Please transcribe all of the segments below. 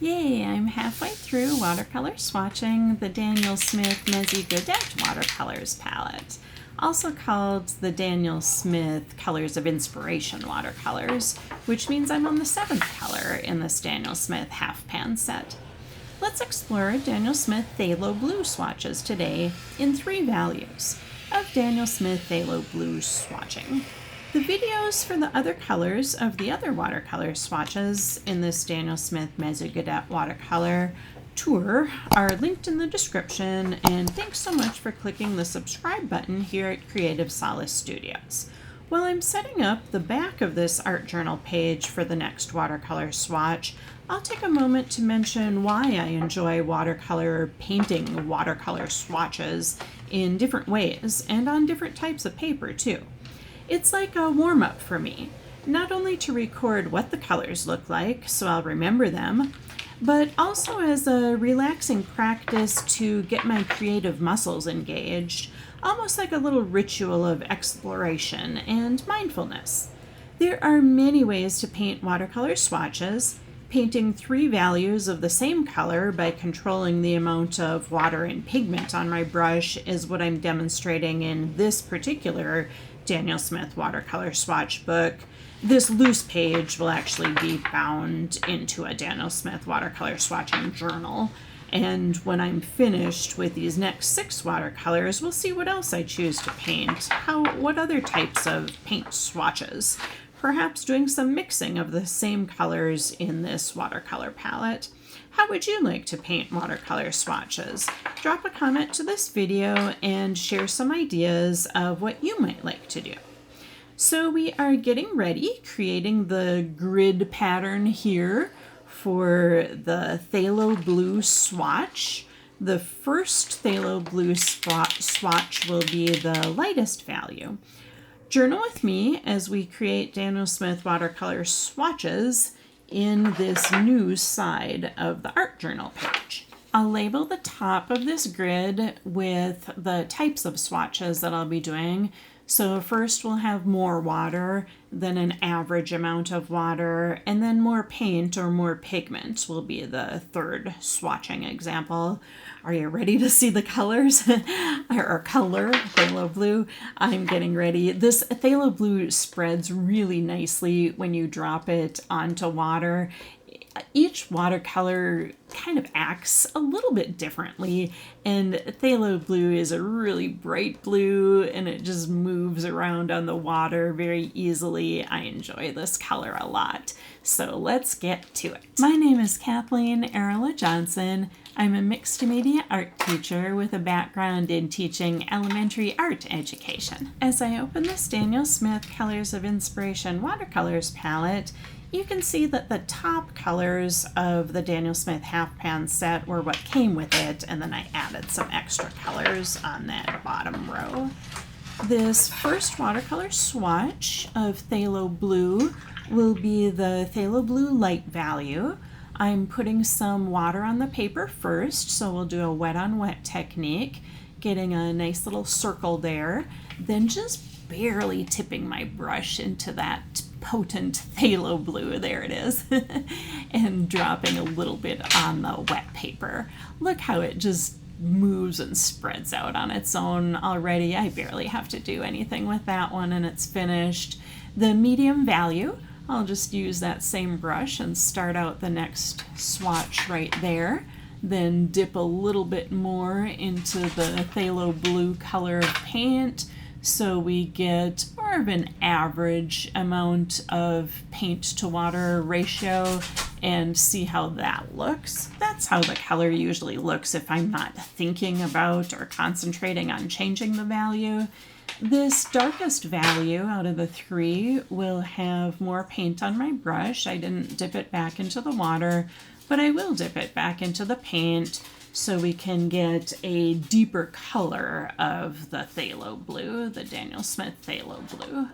Yay, I'm halfway through watercolor swatching the Daniel Smith Mezzi Godet watercolors palette, also called the Daniel Smith Colors of Inspiration watercolors, which means I'm on the 7th color in this Daniel Smith half pan set. Let's explore Daniel Smith Phthalo Blue swatches today in 3 values of Daniel Smith Phthalo Blue swatching. The videos for the other colors of the other watercolor swatches in this Daniel Smith Mezzi Godet watercolor tour are linked in the description, and thanks so much for clicking the subscribe button here at Creative Solace Studios. While I'm setting up the back of this art journal page for the next watercolor swatch, I'll take a moment to mention why I enjoy painting watercolor swatches in different ways and on different types of paper too. It's like a warm-up for me, not only to record what the colors look like so I'll remember them, but also as a relaxing practice to get my creative muscles engaged, almost like a little ritual of exploration and mindfulness. There are many ways to paint watercolor swatches. Painting 3 values of the same color by controlling the amount of water and pigment on my brush is what I'm demonstrating in this particular Daniel Smith watercolor swatch book. This loose page will actually be bound into a Daniel Smith watercolor swatching journal. And when I'm finished with these next 6 watercolors, we'll see what else I choose to paint, what other types of paint swatches. Perhaps doing some mixing of the same colors in this watercolor palette. How would you like to paint watercolor swatches? Drop a comment to this video and share some ideas of what you might like to do. So we are getting ready, creating the grid pattern here for the Phthalo Blue swatch. The first Phthalo Blue swatch will be the lightest value. Journal with me as we create Daniel Smith watercolor swatches in this new side of the art journal page. I'll label the top of this grid with the types of swatches that I'll be doing. So first we'll have more water, then an average amount of water, and then more paint or more pigment will be the third swatching example. Are you ready to see the colors? Or color, Phthalo Blue? I'm getting ready. This Phthalo Blue spreads really nicely when you drop it onto water. Each watercolor kind of acts a little bit differently, and Phthalo Blue is a really bright blue and it just moves around on the water very easily. I enjoy this color a lot. So let's get to it. My name is Kathleen Arola-Johnson. I'm a mixed media art teacher with a background in teaching elementary art education. As I open this Daniel Smith Colors of Inspiration watercolors palette, you can see that the top colors of the Daniel Smith half pan set were what came with it, and then I added some extra colors on that bottom row. This first watercolor swatch of Phthalo Blue will be the Phthalo Blue light value. I'm putting some water on the paper first, so we'll do a wet on wet technique, getting a nice little circle there, then just barely tipping my brush into that potent Phthalo Blue, there it is, and dropping a little bit on the wet paper. Look how it just moves and spreads out on its own already. I barely have to do anything with that one and it's finished. The medium value, I'll just use that same brush and start out the next swatch right there. Then dip a little bit more into the Phthalo Blue color of paint so we get more of an average amount of paint to water ratio, and see how that looks. That's how the color usually looks if I'm not thinking about or concentrating on changing the value. This darkest value out of the 3 will have more paint on my brush. I didn't dip it back into the water, but I will dip it back into the paint so we can get a deeper color of the Phthalo Blue, the Daniel Smith Phthalo Blue.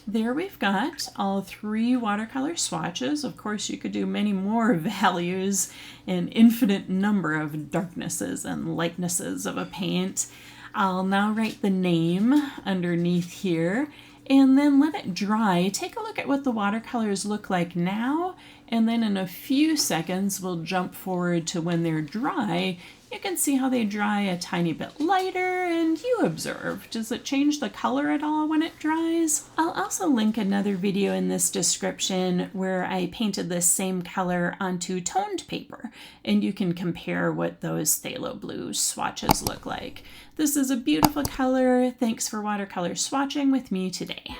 There we've got all 3 watercolor swatches. Of course, you could do many more values, an infinite number of darknesses and lightnesses of a paint. I'll now write the name underneath here, and then let it dry. Take a look at what the watercolors look like now, and then in a few seconds we'll jump forward to when they're dry. You can see how they dry a tiny bit lighter, and you observe. Does it change the color at all when it dries? I'll also link another video in this description where I painted this same color onto toned paper, and you can compare what those phthalo blue swatches look like. This is a beautiful color. Thanks for watercolor swatching with me today.